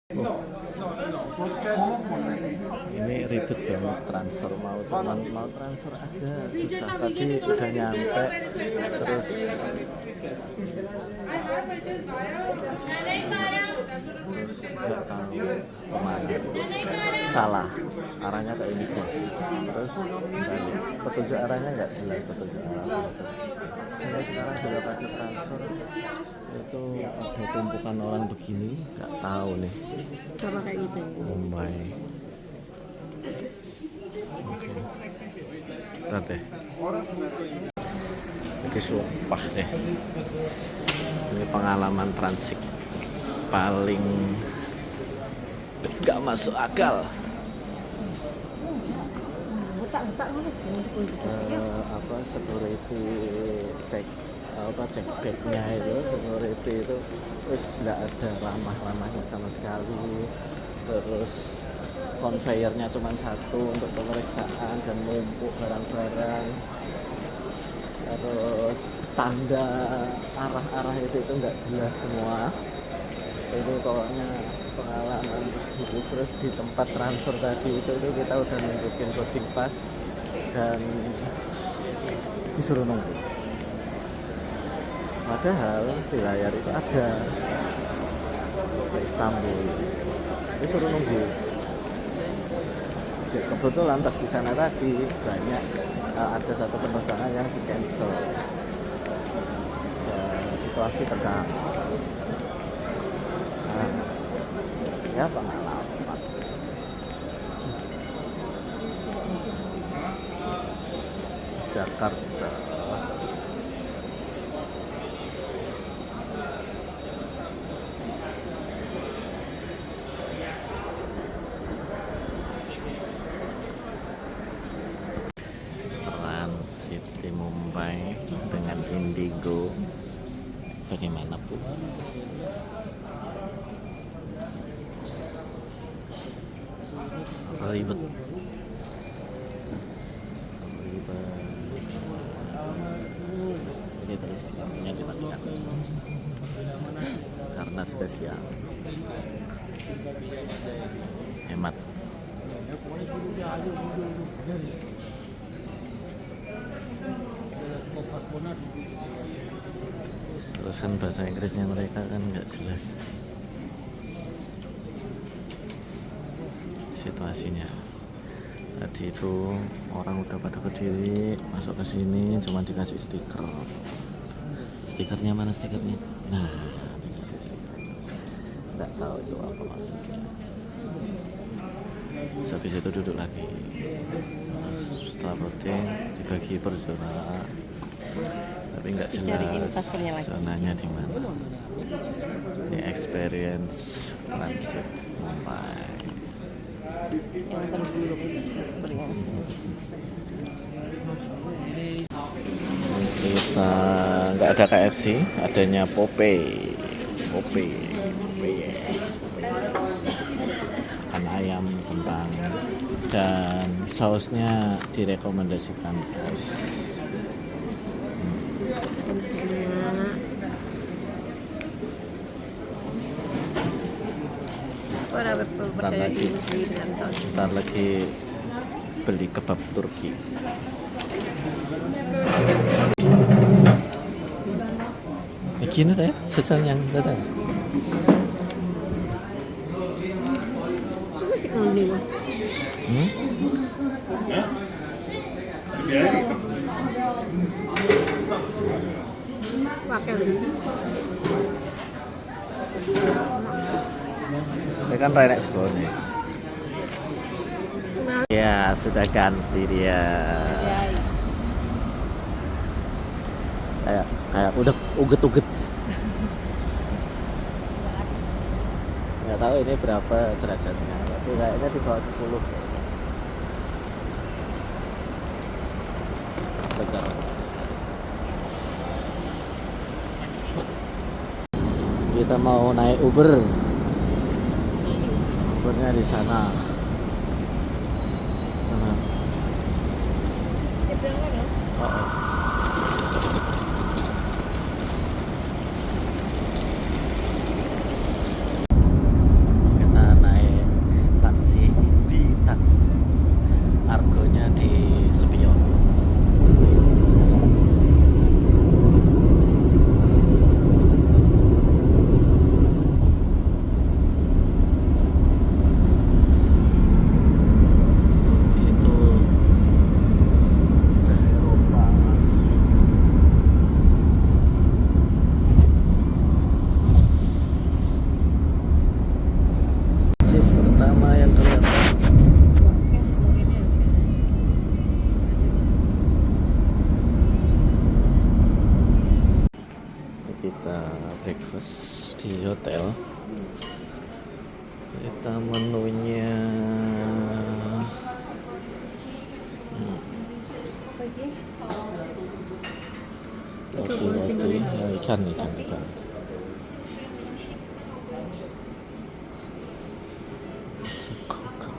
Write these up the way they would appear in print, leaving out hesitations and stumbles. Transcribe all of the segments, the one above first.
Oh, ini ribet banget transfer mau transfer aja susah. Tadi udah nyampe terus nggak tahu kemana, salah arahnya ke imigrasi, terus balik petunjuk arahnya nggak jelas, petunjuk arah. Saya sekarang di lokasi transfer itu ada tumpukan orang begini, nggak tahu nih sama kayak gitu. Mumbai. Bentar deh, ini sumpah deh, ini pengalaman transit paling gak masuk akal. Otak-otak mana sih Apa security cek bagnya itu, security itu terus nggak ada ramah-ramahnya sama sekali, terus conveyornya cuma satu untuk pemeriksaan dan numpuk barang-barang, terus tanda arah-arah itu nggak jelas semua. Itu pokoknya pengalaman hidup. Terus di tempat transfer tadi itu kita udah nunjukin boarding pass dan disuruh nunggu, padahal di layar itu ada ke Istanbul, disuruh nunggu. Kebetulan pas di sana tadi banyak ada satu penerbangan yang di cancel, situasi tegang. Ya pengalaman Jakarta. Transit di Mumbai dengan Indigo, bagaimana Bu? Ribet. Ini terus lampunya dimatikan karena sudah siang. Hemat. Terus kan bahasa Inggrisnya mereka kan nggak jelas situasinya. Tadi itu orang udah pada berdiri masuk ke sini, cuma dikasih stiker. Stikernya mana stikernya? Nah, dikasih stiker. Nggak tahu itu apa maksudnya. Terus habis itu duduk lagi. Terus setelah boarding dibagi per zona, tapi nggak jelas zonanya di mana. Ini experience transit Mumbai. yang terburuk experience. Kita nggak ada KFC, adanya Popeye, makan ayam, kentang, dan sausnya direkomendasikan saus. Ntar lagi beli kebab Turki. Begini saya sesuatu yang datang. Ini kan renek segone. Ya sudah ganti dia. Kayak udah uget-uget. Nggak tahu ini berapa derajatnya, tapi kayaknya di bawah 10. Segar. Kita mau naik Uber. Ubernya di sana. Kita Kita menunya roti-roti, ikan. Sekoko.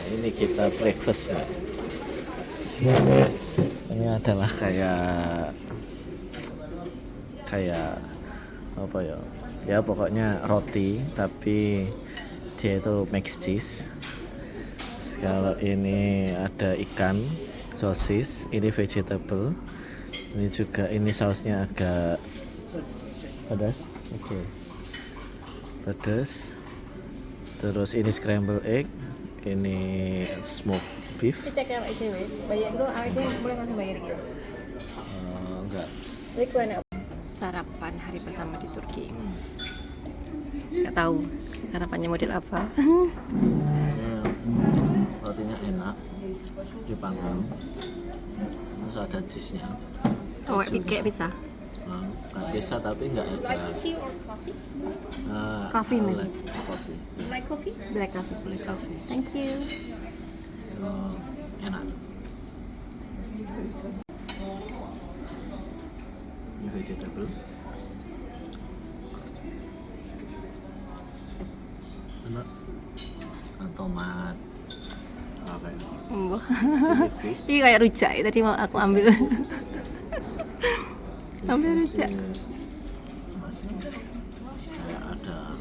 Ini kita breakfast ya. Ini adalah kayak apa ya? Ya pokoknya roti tapi dia itu mixed cheese. Kalau ini ada ikan, sosis, ini vegetable. Ini juga ini sausnya agak pedas. Oke. Pedas. Terus ini scrambled egg. Ini smoked beef. Cek yang ICW, bayar dulu, itu boleh langsung bayar gitu. Enggak. Jadi kue enak. Sarapan hari pertama di Turki. Nggak tahu sarapannya model apa. Rotinya enak, dipanggang. Terus ada cheese-nya. Oh, kayak pizza. Pizza tapi enggak ada. Like tea or coffee? Coffee, man. Coffee. Like coffee? Black coffee. Black coffee. Thank you. Enak. Ini vegetable. Enak. Tomat. Apa ya? Chili fish. Ini kayak rujak tadi mau aku ambil. Ambil rujak. Kayak ada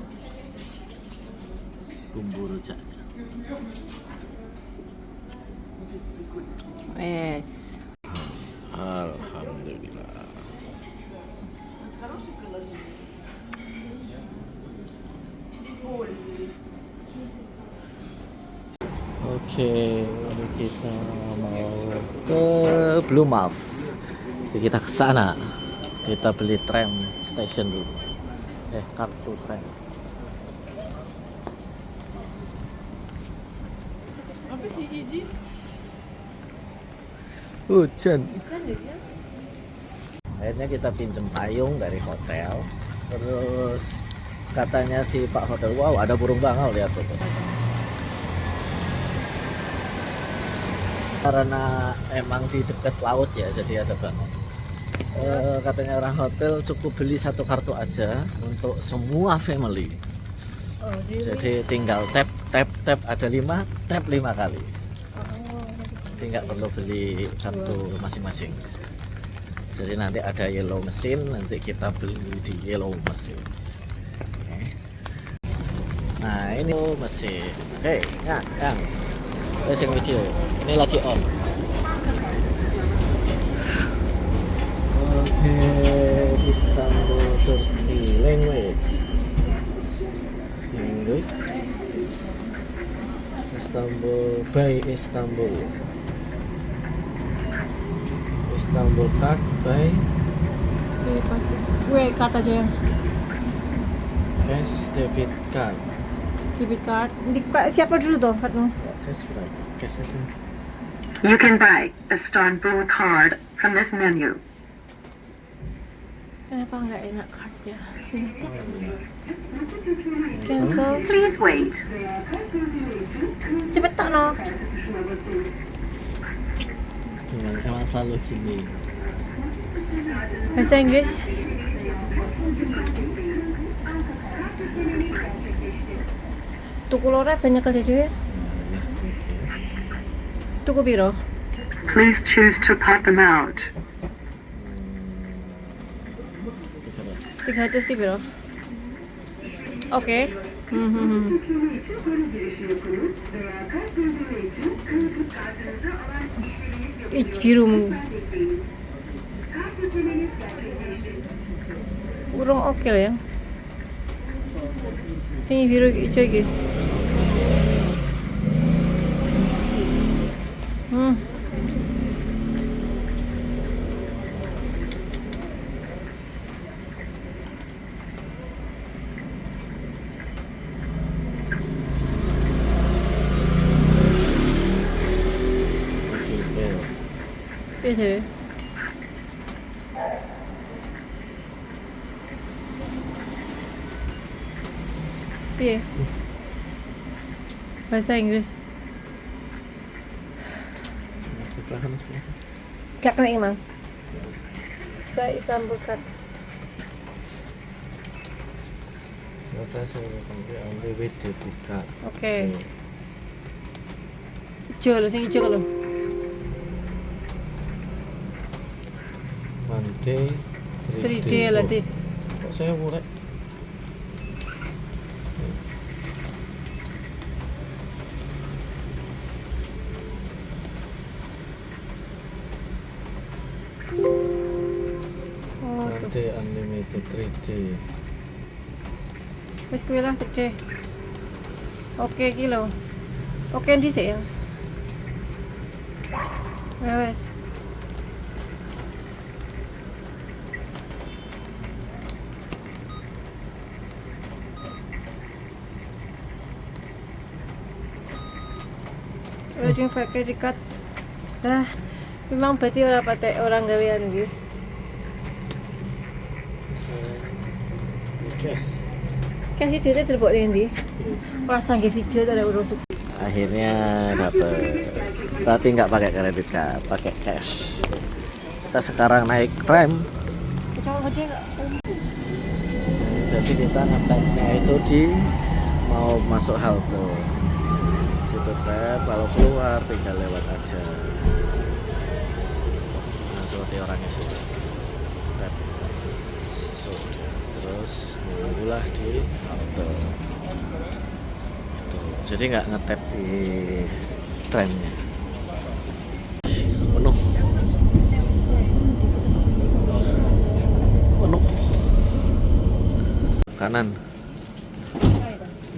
bumbu rujaknya. Yes. Alhamdulillah. Oke, ini kita mau ke Blue Mars. Jadi kita ke sana. Kita beli tram station dulu. Kartu tram. Apa sih Gigi? Hujan. Akhirnya kita pinjem payung dari hotel. Terus katanya si Pak Hotel, wow ada burung bangau, lihat tuh. Karena emang di dekat laut ya, jadi ada bangau. Katanya orang hotel cukup beli satu kartu aja untuk semua family. Jadi tinggal tap ada 5, tap 5 kali. Jadi nggak perlu beli kartu masing-masing. Jadi nanti ada yellow mesin, nanti kita beli di yellow mesin. Oke. Nah ini mesin. Oke, yang mesin video ini lagi on. Oke, Istanbul Turkey language. English. Istanbul by Istanbul. Istanbul card by Ini pasti. Gue card aja ya. cash debit card. Debit card. Siapa dulu tuh kartunya? Cash berapa? Cash aja. You can buy Istanbul card from this menu. Kenapa nggak enak cardnya? Cancel. Please wait. Cepet tak no. Emang selalu gini. Bahasa Inggris. Tuku lore banyak kali dhewe. Tuku piro? Please choose to pop them out. 300 ki piro? Oke. Ih, birumu. Burung oke lah ya. Ini biru hijau lagi. Biasa deh. Iya. Bahasa Inggris. Sebelah kanan sebelah. Gak kena emang. Ke Istanbul kan. Kota sampai only way to buka. Oke. Hijau loh, sing hijau loh. Monday 3D lah, 3D. Kok saya mulai Monday unlimited 3D. Wes kuwi lah 3D. Oke iki lho. Oke dhisik ya. Wes. Ujung pakai dikat. Memang berarti orang patek orang gawean iki. Yes. Kan si duitnya terbok di ndi? Pas sange video ada urus sukses. Akhirnya dapet, tapi nggak pakai kredit card, pakai cash. Kita sekarang naik tram. Coba aja enggak. Jadi kita ngeteknya itu di mau masuk halte. Situ tap, kalau keluar tinggal lewat aja. Nah, seperti orang itu. Tap. Sudah. Terus nunggulah di halte. Tuh, jadi nggak ngetap di tramnya. Penuh. Penuh. Kanan.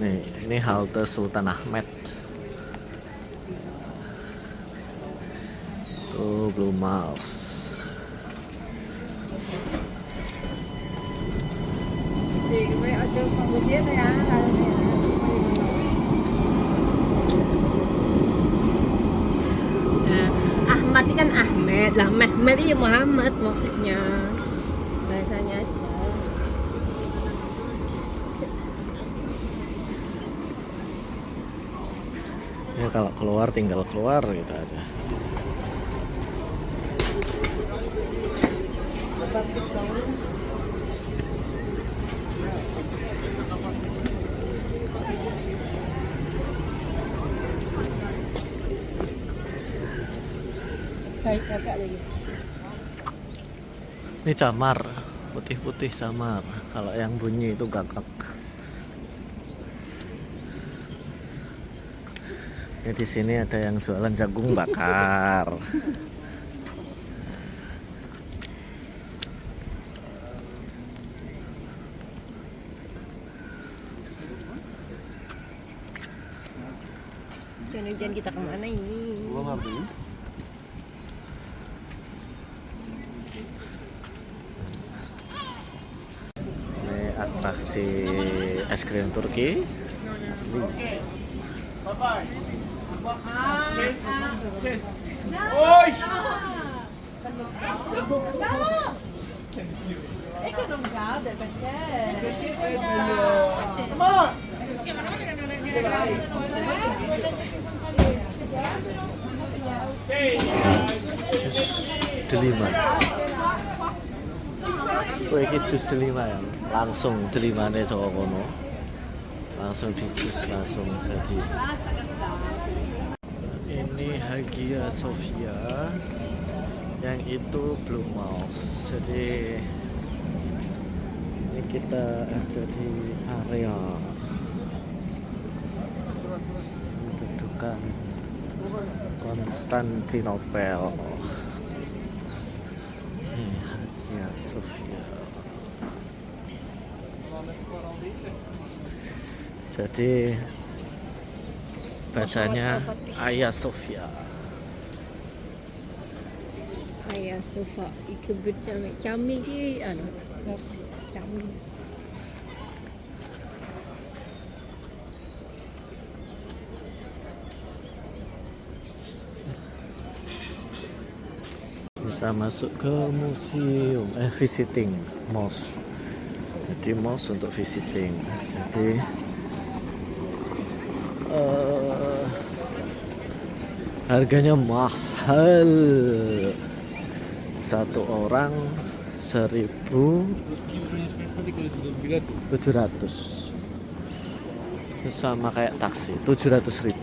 Nih, ini halte Sultan Ahmed. Tuh Blue Mouse. Ahmad ini kan Ahmed lah, Mehmet iya Muhammad maksudnya. Bahasanya aja. Ya kalau keluar tinggal keluar gitu aja. Bagus banget. Baik kakak lagi. Ini camar, putih-putih camar. Kalau yang bunyi itu gagak. Ini di sini ada yang jualan jagung bakar. Hujan-hujan kita kemana ini? Ini atraksi es krim Turki asli. Economicada, perché Jus delima. Kowe iki jus delima ya. Langsung delimane saka kono. Langsung di jus langsung jadi. Ini Hagia Sophia. Yang itu Blue Mouse. Jadi ini kita ada di area kedudukan Konstantinopel. Ini Hagia Sophia. Jadi bacanya Hagia Sophia. Hagia Sophia iku bercami ki anu cami. Kita masuk ke museum, visiting mosque. Jadi mosque untuk visiting. Jadi harganya mahal. Satu orang 1.700. Sama kayak taksi, 700.000.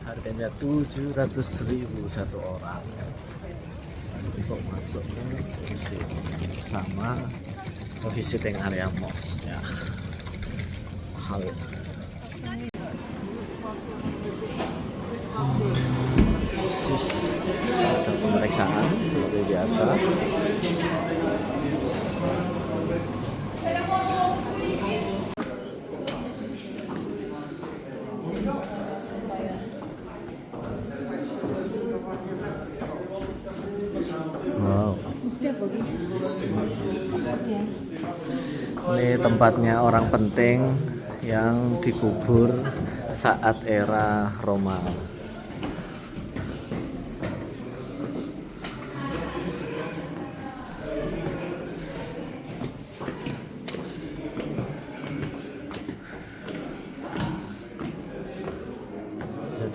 Harganya 700.000 satu orang untuk masuk ke museum sama ke visiting area mosque ya. Mahal. Ada pemeriksaan seperti biasa. Wow. Ini tempatnya orang penting yang dikubur saat era Roma.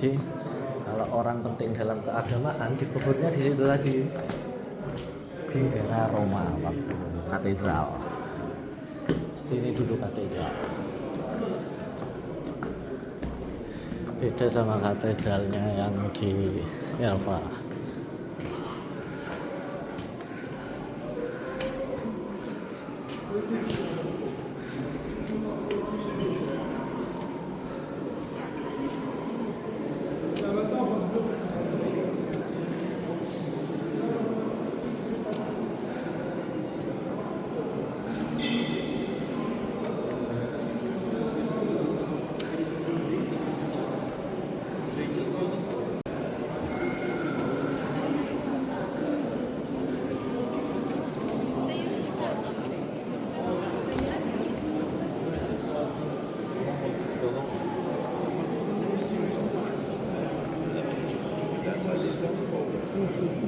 Jadi kalau orang penting dalam keagamaan dikuburnya di situ lagi, di era Roma waktu katedral. Jadi ini dulu katedral. Beda sama katedralnya yang di Eropa.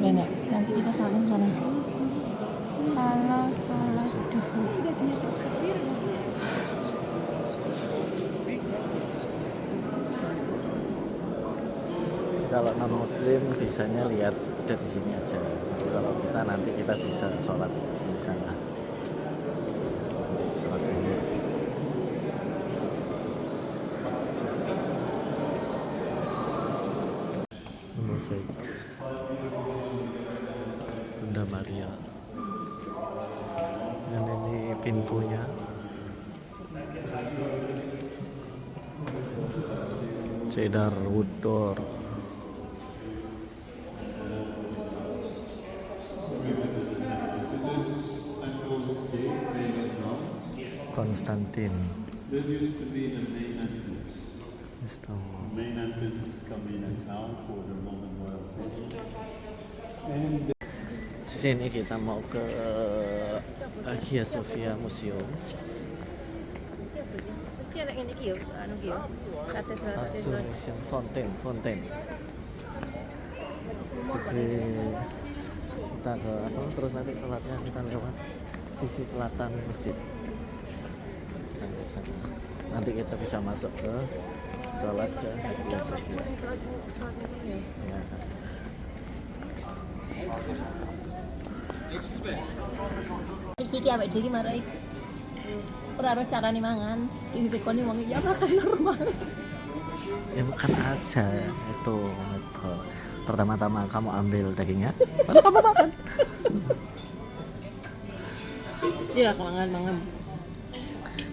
Nenek, nanti kita salah. Salah. Kalau non muslim bisanya lihat dari sini aja. Jadi kalau kita nanti kita bisa sholat di sana. Nanti sholat dulu. Mosaik Bunda Maria. Dan ini pintunya. Cedar wood door. Konstantin. This used to be the main entrance. Istanbul. Main entrance to come in and out for the Roman royalty. Sini kita mau ke Hagia Sophia Museum. Mesti ada yang iki yo, anu iki yo. Katedral. Assumption Fountain. Sini kita ke terus nanti sholatnya kita lewat sisi selatan masjid. Nanti kita bisa masuk ke sholat ke Hagia Sophia. Ya. Iki awake dhewe iki marai ora ora carane mangan. Iki tekoni wong ya makan normal. Ya makan aja itu. Pertama-tama kamu ambil dagingnya, lalu kamu makan. Iya, mangan.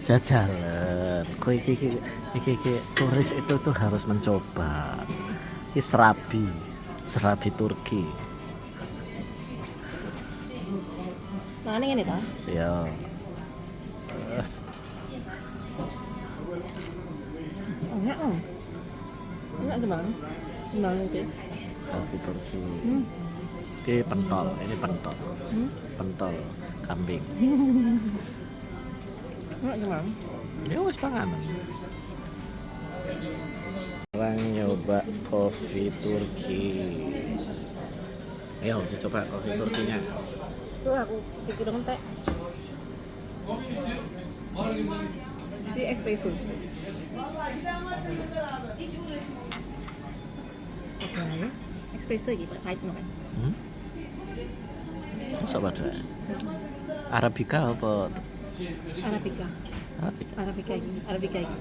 Jajalan. Kok iki turis itu tuh harus mencoba. Ini serabi Turki. Tangannya ngene ta? Iya. Terus Enak. Enak Bang. Bang iki. kopi Turki. Hmm. Oke, pentol. Ini pentol. Pentol kambing. Enak Bang. Ya wis panganan. Orang nyoba kopi Turki. Ayo, coba kopi Turkinya. Tuh aku pikir entek. Di espresso. Oke, espresso iki pahit no kan. Masa pada Arabica apa? Arabica. Arabica. Arabica iki.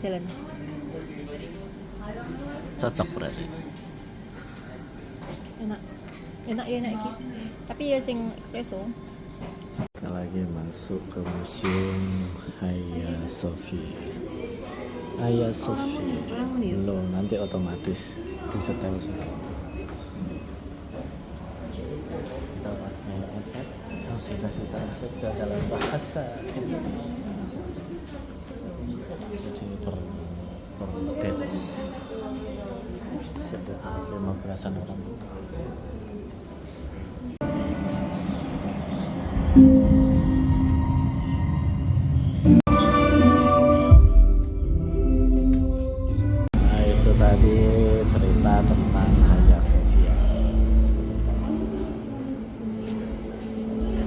Jalan. Cocok berarti. Enak. Enak ya enak iki. Tapi ya sing espresso. Kita lagi masuk ke museum Hagia Sophia. Hagia Sophia. Loh, nanti otomatis disetel semua. Kita pakai headset yang sudah kita set ke dalam bahasa Indonesia. Jadi per batch sekitar 15-an orang. Nah itu tadi cerita tentang Hagia Sophia.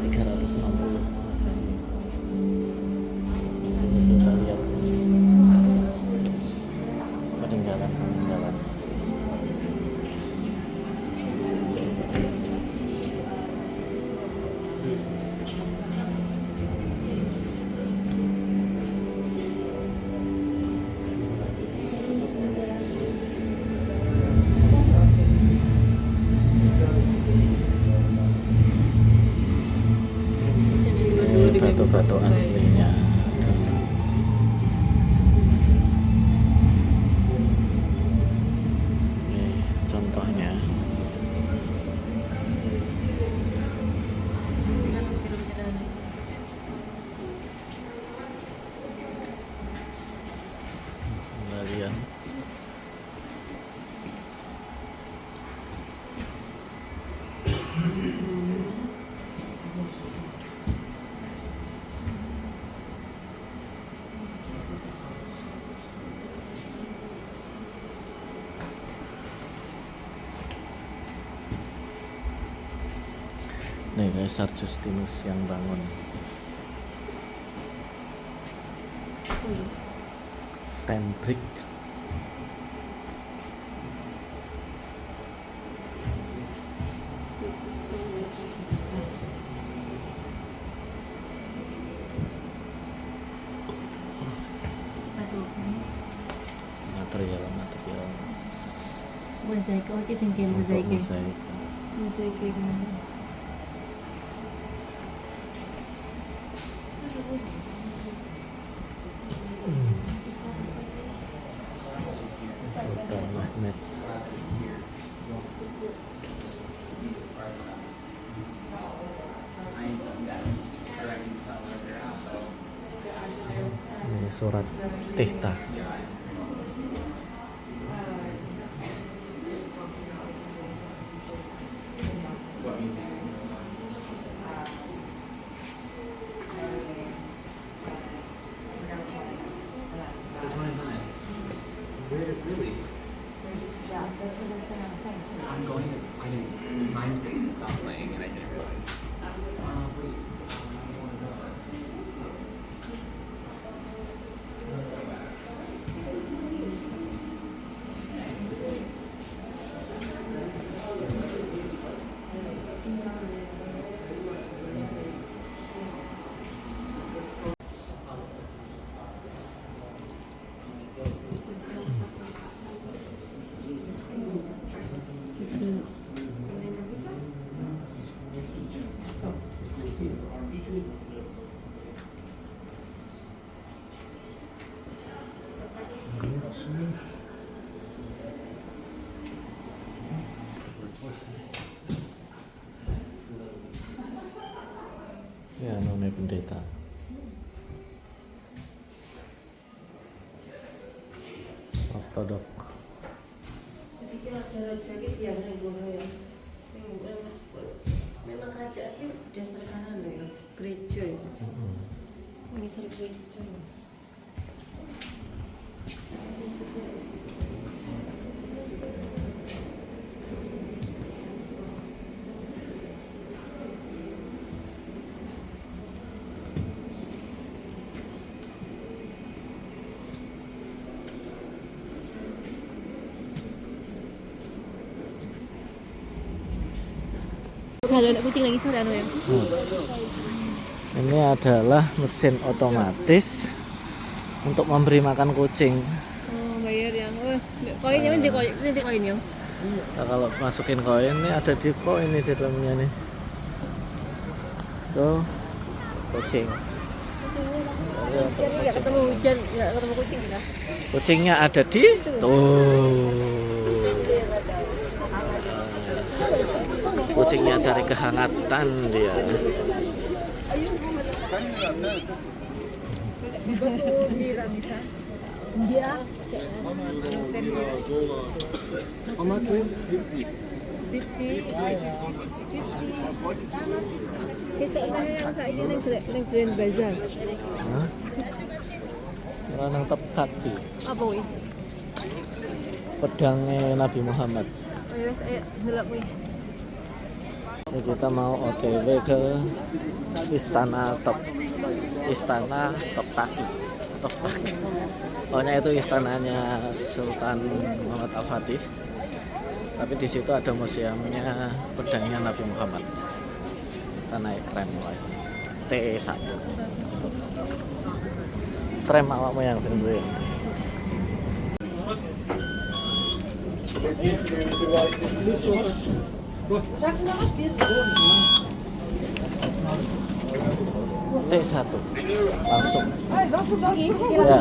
360 sesi. Sini kita lihat peninggalan. Ini batu-batu aslinya. Ini contohnya. Kembalian. Nih Kaisar Justinus yang bangun. Stanbrick. Material Mozaik, oh iki sing kayak mozaik. mosaik. Mozaik iki. Sultan Ahmed. Ini surat Tehta. Really? I'm going. I didn't. Mine stopped playing, and I didn't realize. Wait. Ya, nona pendeta. Ortodok. Memang kerajaan itu dasar kanan loh ya, gereja ya. Misal gereja. Ada anak kucing lagi sore anu ya. Ini adalah mesin otomatis untuk memberi makan kucing. Oh, bayar yang. Koinnya nanti koin yang. Nah, kalau masukin koin ini ada di koin ini di dalamnya nih. Tuh kucing. Enggak ketemu hujan, enggak ketemu kucing kita. Kucingnya ada di tuh. Kucingnya cari kehangatan dia. Nang Grand Bazaar. Hah? Lanang tepkaki. Apa wih? Pedangnya Nabi Muhammad. Ayo wes ayo delok wih. Ini kita mau OTW ke Istana Topkaki. Pokoknya itu istananya Sultan Muhammad Al-Fatih. Tapi di situ ada museumnya pedangnya Nabi Muhammad. Kita naik tram lagi. TE1. Tram awakmu yang sendiri. T1 langsung. Ya.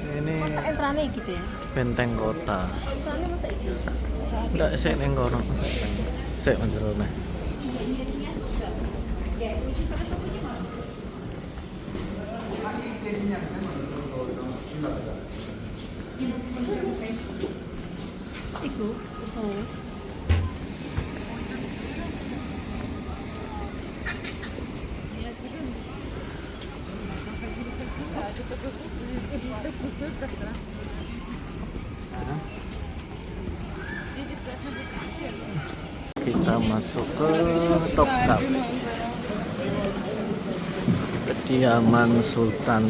Ini Masa entrane gitu ya? benteng kota. Entrane masa iki? Enggak, saya neng kono. Saya menjelaskan. Iku, misalnya. Kita masuk ke Topkap, kediaman Sultan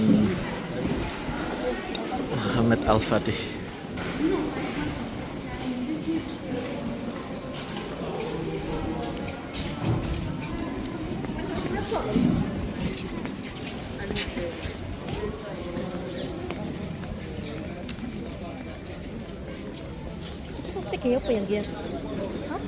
Muhammad Al-Fatih. Pasti kayak apa yang dia? Hah?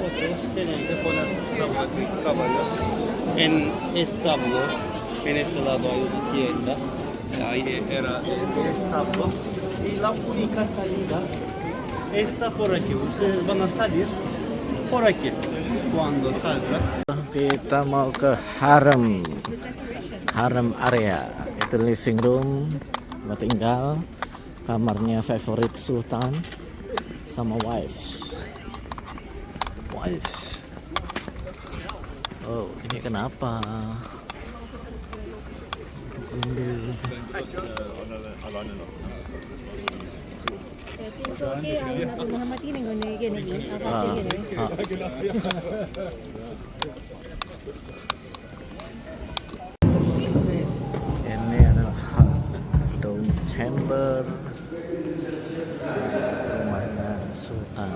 Otros tienen que ponerse caballos. En establo, en este lado hay una tienda. Ahí era el establo. Y la única salida está por aquí. Ustedes van a salir por aquí. Cuando salga. Kita mau ke harem area. Itu living room, tempat tinggal, kamarnya favorit Sultan sama wife. Oh, ini kenapa Pintu ke Nabi Muhammad ini gini apa Ah, gini. ah. Ini adalah Down Chamber rumahnya Sultan.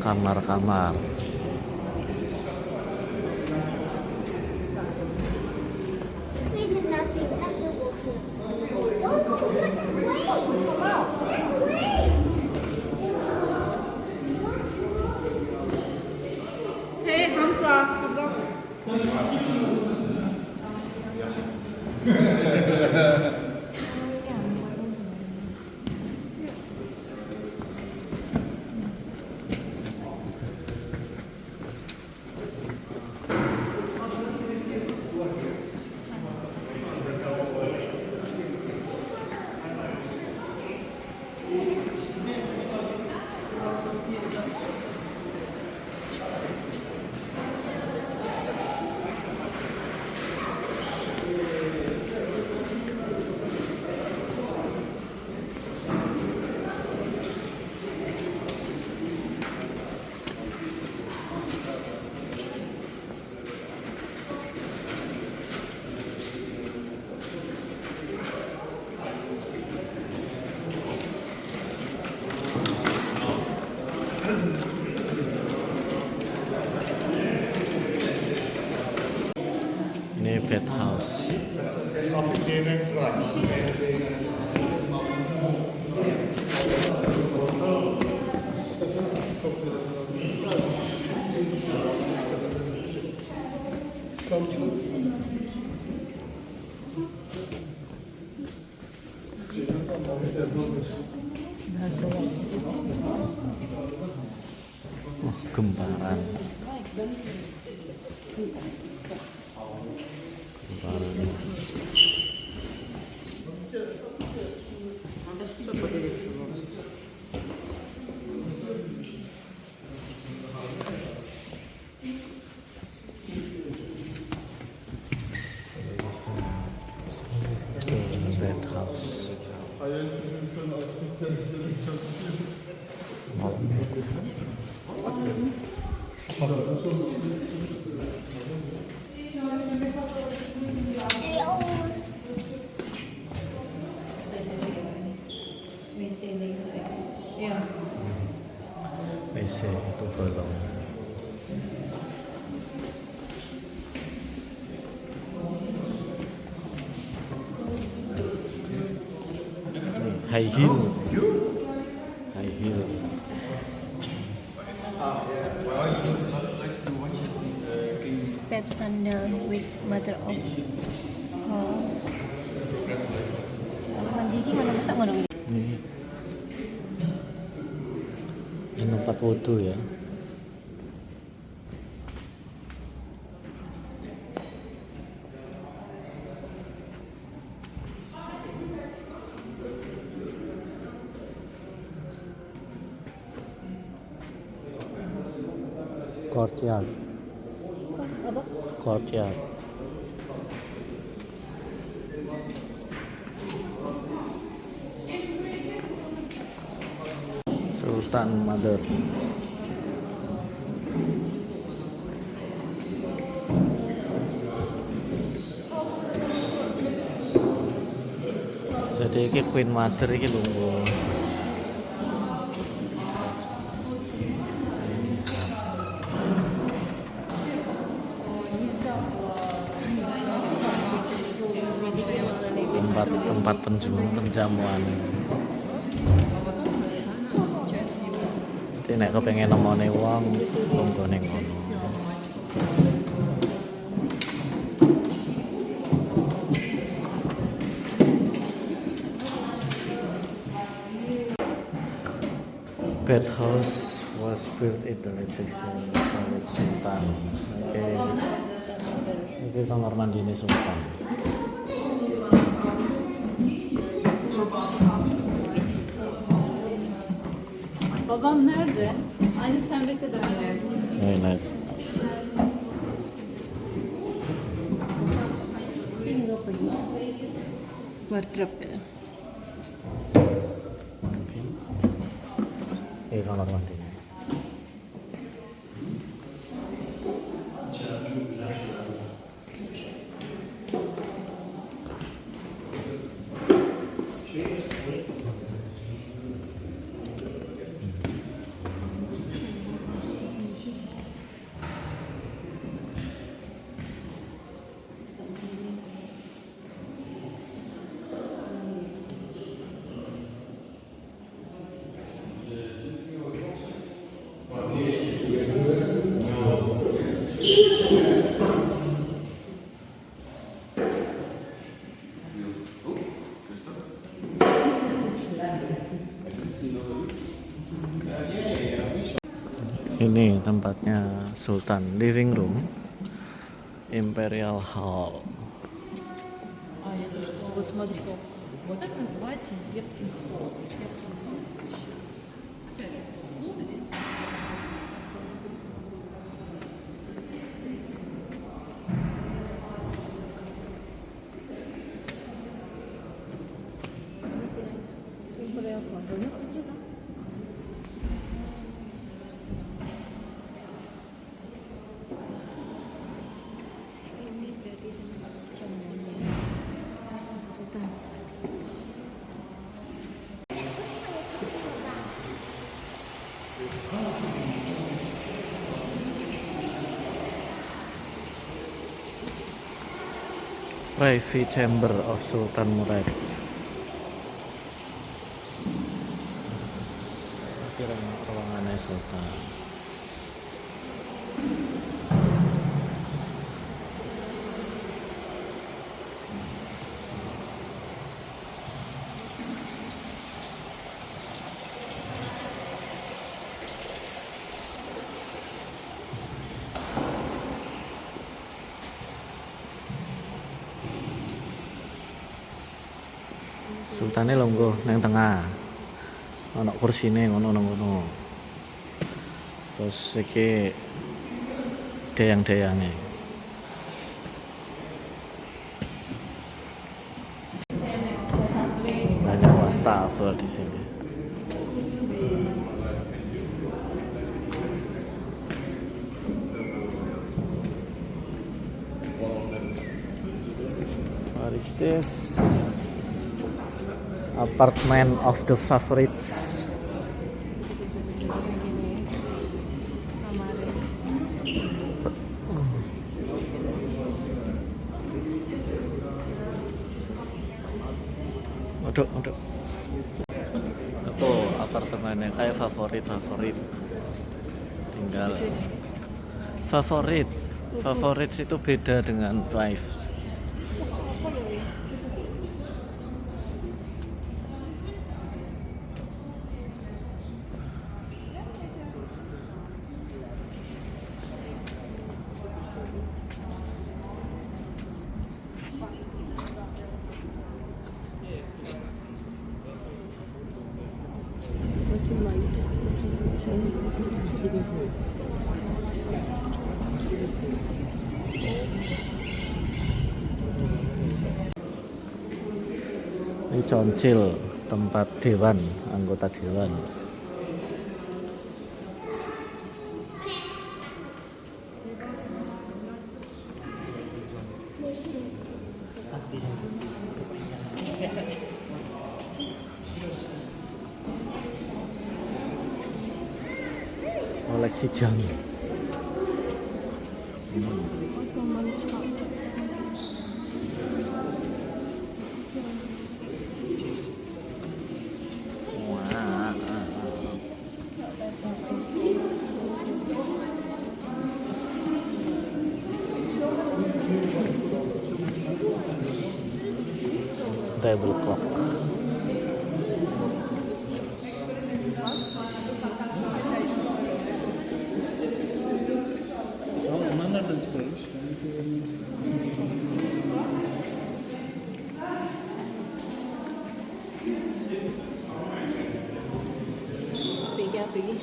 Kamar-kamar. Ini bed house. Gembaran. Bed house. WC itu belum. High heel. High heel. Pet sandal with mother of. Oh. Kalau mandi gimana masa ngodong? Ini tempat wudhu ya. Courtyard. Apa? Courtyard. Sultan Mother. Jadi ini Queen Mother ini lunggu. Tempat penjamuan. Jadi nek kepengen nemoni wong lungguh ning kono. Bed house was built in the late 16th oleh Sultan. Oke. Ini kamar mandi ini Sultan. Babam nerede? Aynı sen bekle dönerler. Evet. wardrobe itu. Kamar mandinya. Ini tempatnya Sultan, living room, Imperial Hall. Вот смотри, вот это называется имперским холлом. Имперским холлом. Опять, ну, здесь. Ini dari jamuannya Sultan. Privy Chamber of Sultan Murad. Kira ruangannya Sultan. Sultane longgo nang tengah. Ana kursine ngono-ngono. Terus iki deyang-deyange. Banyak wastafel di sini. What is this? Apartment of the favorites. Aduh. Itu apartemennya kayak favorit. Tinggal favorit itu beda dengan wife. Ini Council, tempat dewan, anggota dewan. Koleksi jam. Table clock. Onlar nereden çıkarmış? Pergi.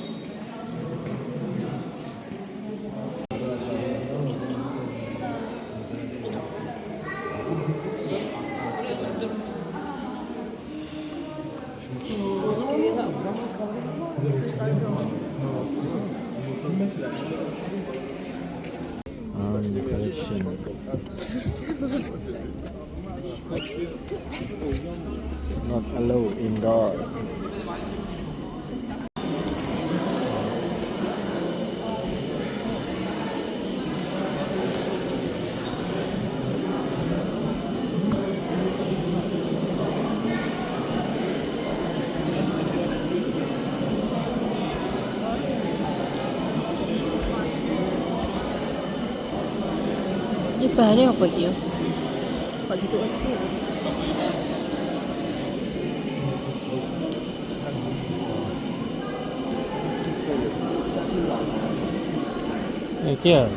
Not allowed indoor. Ini bahannya apa gitu? Kok gitu sih? Iki ya.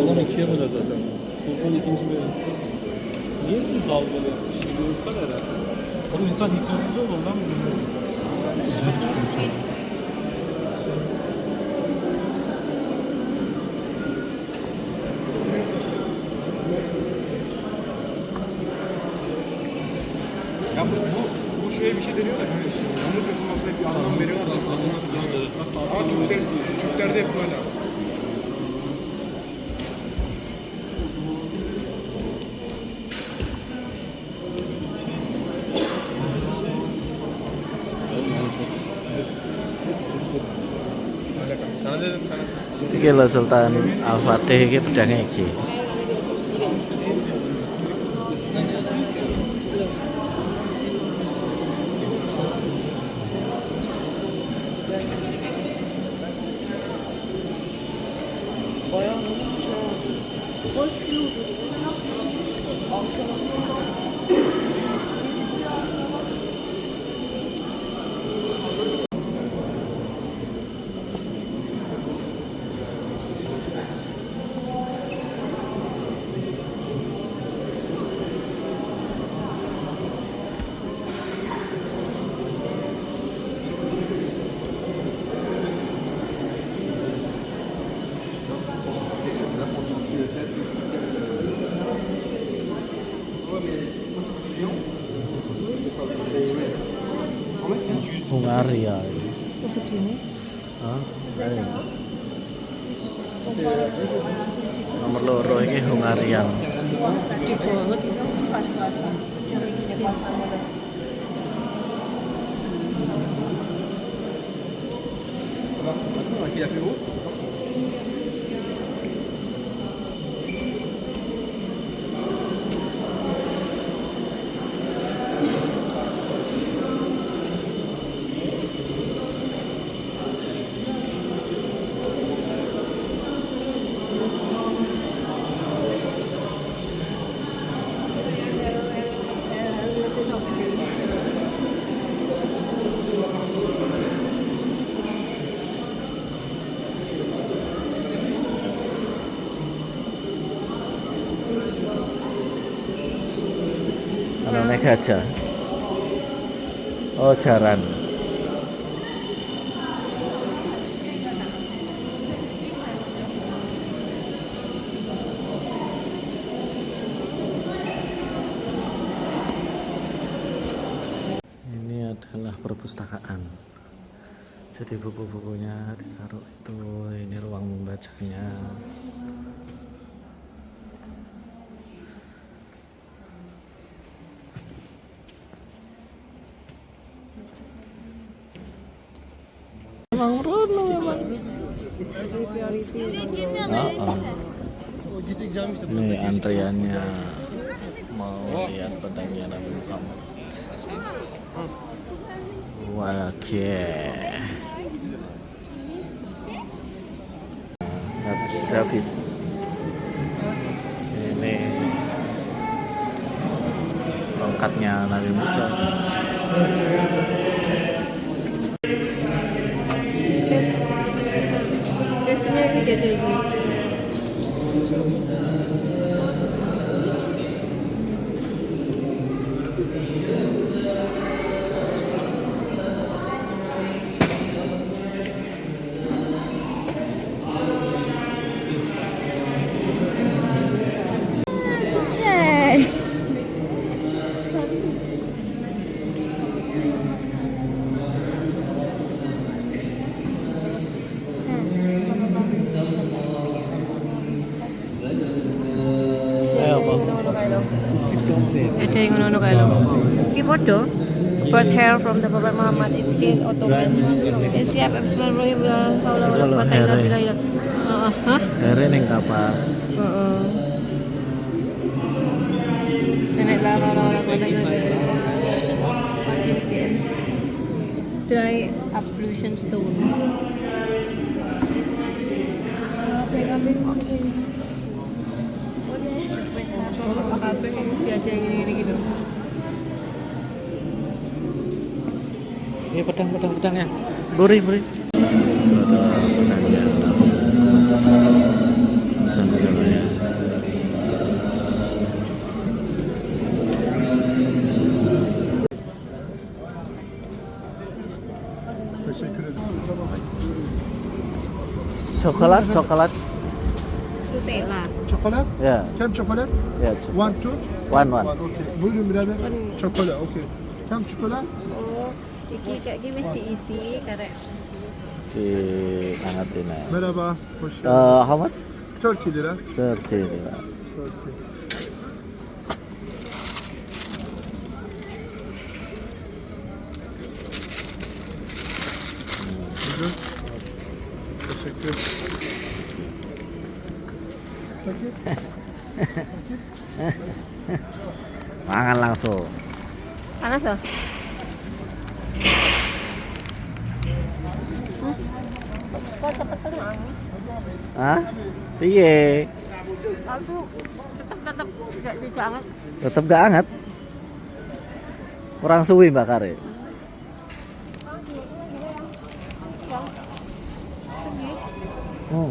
Olan ikiye böler zaten. Sultan ikinci bölgesi. Niye bunu dalgalı yapmış? Bu insan herhalde. Oğlum insan hipnotize olur lan bu. Ya bu şeye bir şey deniyor da hani yumruk yapılmasına bir anlam veriyorlar da ama Türklerde hep böyle. Sana dedim sana. Iki lho Sultan Al-Fatih iki pedangnya iki. Hungaria. Hah? Nomor loro ini Hungarian. Gede banget. Ano naik gajah? Oh, jaran. Ini adalah perpustakaan. Jadi buku-bukunya ditaruh itu. Ini ruang membacanya. Emang Bruno memang. Ini antriannya mau lihat pedangnya Nabi Muhammad. Oke. David. Ini tongkatnya Nabi Musa. Biasanya ini gede ini. Cek. Ada yang ngono kae lho. Iki padha. Bird hair from the Prophet Muhammad in case Ottoman. Siap bismillahirrahmanirrahim. Haula wala quwata illa billah. Hah? Here ning kapas. Heeh. Nenek la haula wala quwata illa billah. Pakai dry ablution stone. Kabeh diajak gini gitu. Ini pedang ya. Buri. Itu adalah pedangnya. Sambil ya. Teşekkür ederim. Coklat. Nutella. Çokolat? Ya, Kem çokolat? ya. One, two? One. Okey. Buyurun birader. Çokolat, okey. Kem çokolat? Oh, iki kayak gini wis diisi karek. Dihangatin ya. Merhaba. Hoş geldin. How much? 4 lira. 30 lira. Turkey. Buyurun. Teşekkür. Peki. Mangan langsung. Panas loh. Kok cepet tenang? Hah? Piye? Aku tetap tidak dijangan. Tetep gak hangat. Kurang suwi Mbak Kare. Hmm.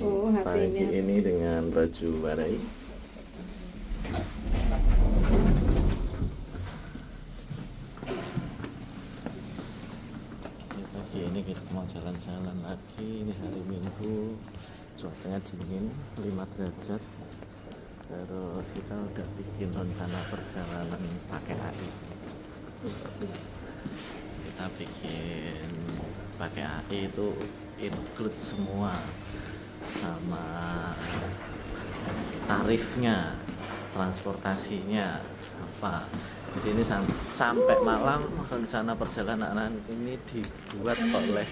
Oh, Pagi HP-nya. ini dengan baju barai. Pagi ini kita mau jalan-jalan lagi. Ini hari Minggu, cuacanya dingin 5 derajat. Terus kita udah bikin rencana perjalanan pakai AI. Kita bikin pakai AI itu include semua, sama tarifnya, transportasinya apa. Jadi ini sampai malam rencana perjalanan ini dibuat oleh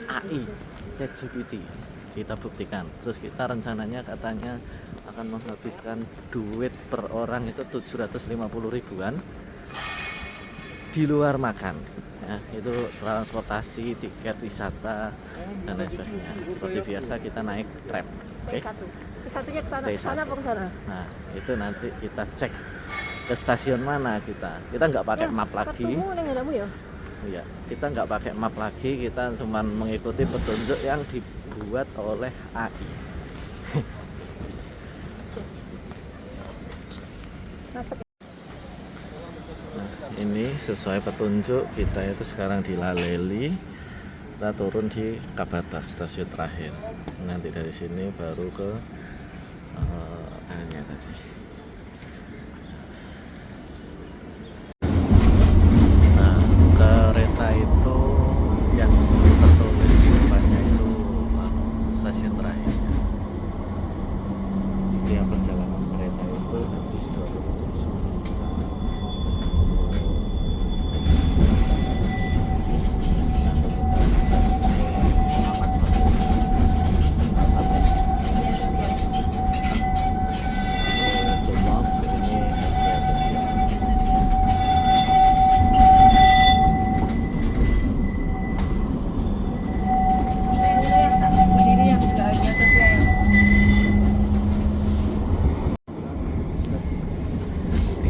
AI ChatGPT. Kita buktikan. Terus kita rencananya katanya akan menghabiskan duit per orang itu 750 ribuan di luar makan. Ya, itu transportasi, tiket wisata dan lain sebagainya. Seperti biasa kita naik tram. Oke. Satunya ke sana, T1. ke sana apa ke sana? Nah, itu nanti kita cek ke stasiun mana kita. Kita nggak pakai map lagi. Kartumu nang ngadamu ya? Iya, kita nggak pakai map lagi. Kita cuma mengikuti petunjuk yang dibuat oleh AI. Nah, ini sesuai petunjuk kita itu sekarang di Laleli. Kita turun di Kabatas, stasiun terakhir. Nanti dari sini baru ke area tadi. Nah, kereta itu yang tertulis di depannya itu stasiun terakhir. Setiap perjalanan kereta itu habis 27.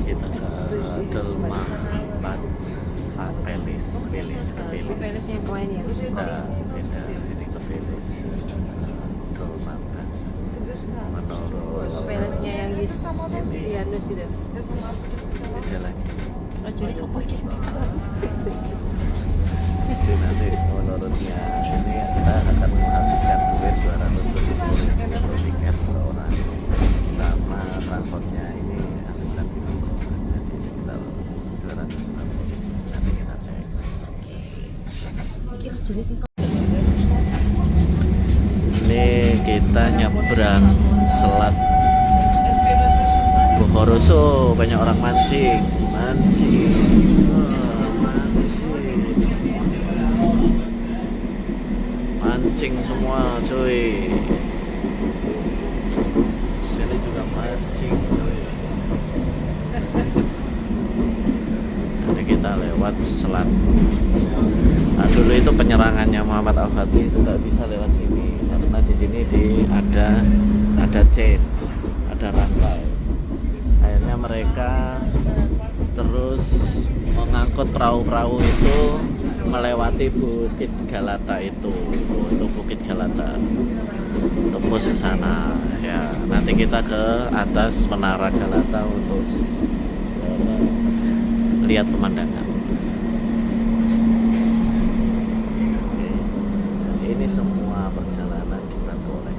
Kita ke Delma Pelis Pelisnya yang kemarin ya? Nah, beda ini ke Pelis Delma menurut Pelisnya yang Yanus itu. beda lagi. Rajulnya sopo iki sih? Jadi nanti menurutnya ini kita nyebrang selat Bokoroso. Banyak orang mancing. Mancing semua cuy. Sini juga mancing cuy. Jadi kita lewat selat. Nah, dulu itu penyerangannya Muhammad Al-Fatih itu nggak bisa lewat sini karena di sini ada chain, ada rantai. Akhirnya mereka terus mengangkut perahu-perahu itu melewati Bukit Galata itu, untuk Bukit Galata, tembus ke sana. Ya, nanti kita ke atas Menara Galata untuk lihat pemandangan. Ini semua perjalanan kita oleh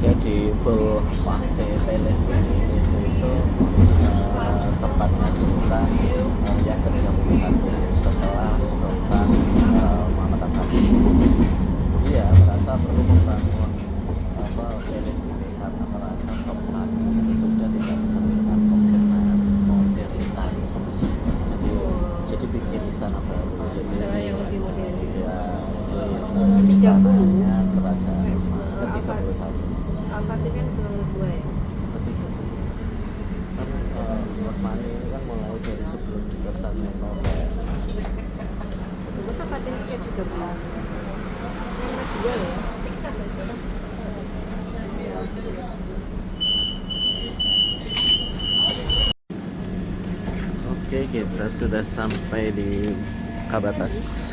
jadi Pahte Palace ini itu tempatnya Sultan yang ke-31 setelah Sultan Muhammad Al-Fatih. Dia merasa perlu membangun palace ini karena merasa tempat itu sudah tidak mencerminkan modernitas. Jadi bikin istana baru. Jadi yang lebih modern. Ya, istananya kerajaan ke-31. Al-Fatih kan kedua ya. Ketiga kan Utsmani ini kan mulai dari sebelum Konstantinopel. Masa Fatih kayak 13? Yang kedua ya. Oke, kita sudah sampai di Kabatas.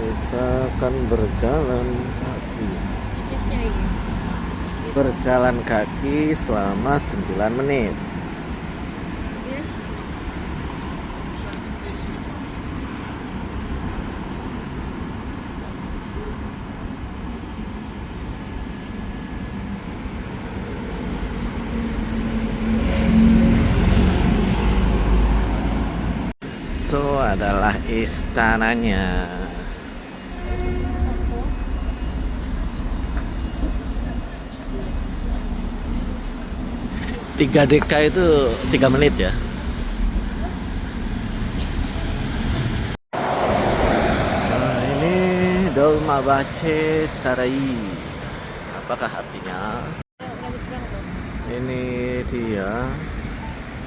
Kita akan berjalan kaki selama 9 menit. Itu adalah istananya. 3 DK itu 3 menit ya. Nah, ini Dolmabahce Sarai. Apakah artinya? Ini dia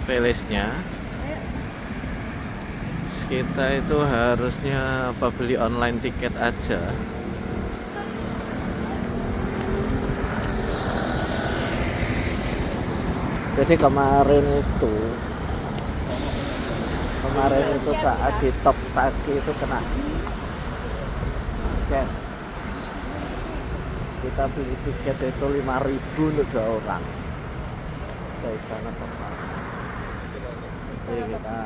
palace-nya. Kita itu harusnya beli online tiket aja. Jadi kemarin itu saat di top kaki itu kena scam. Kita beli tiket itu 5.000 untuk 2 orang ke istana tempat. Jadi kita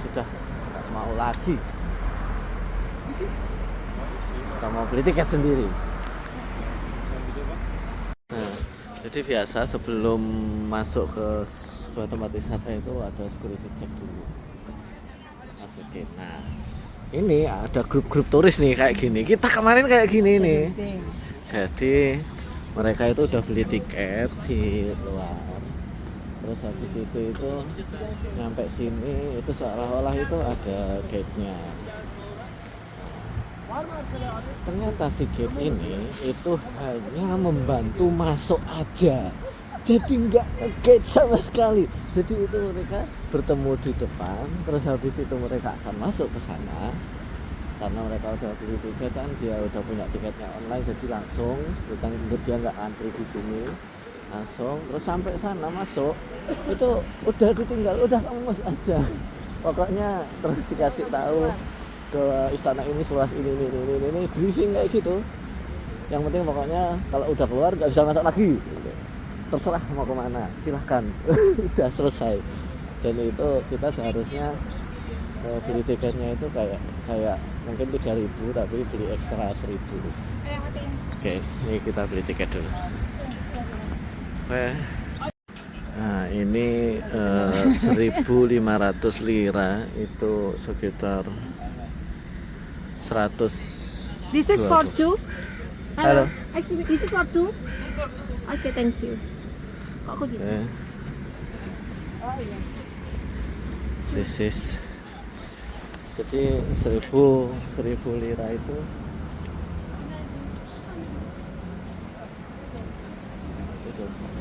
sudah nggak mau lagi. Kita mau beli tiket sendiri. Jadi biasa sebelum masuk ke sebuah tempat wisata itu ada security check dulu. Masukin. Nah, ini ada grup-grup turis nih kayak gini. Kita kemarin kayak gini nih. Jadi mereka itu udah beli tiket di luar. Terus habis itu nyampe sini itu seolah-olah itu ada gate-nya. Ternyata si gate ini itu hanya membantu masuk aja, jadi nggak gate sama sekali. Jadi itu mereka bertemu di depan, terus habis itu mereka akan masuk ke sana karena mereka udah beli tiket kan, dia udah punya tiketnya online, jadi langsung dia nggak antri di sini, langsung terus sampai sana masuk itu udah ditinggal, udah kamu masuk aja pokoknya. Terus dikasih tahu ke istana ini seluas ini briefing kayak gitu. Yang penting pokoknya kalau udah keluar nggak bisa masuk lagi, terserah mau kemana silahkan. Udah selesai. dan itu kita seharusnya beli tiketnya itu kayak mungkin 3.000 tapi beli ekstra 1.000. Oke, ini kita beli tiket dulu. Oke. Nah, ini 1.500 lira itu sekitar 100. This is for two. Halo. Excuse me, this is for two. Okay, thank you. Kok aku gitu? Oke. Oh iya. This is jadi 1.000 lira itu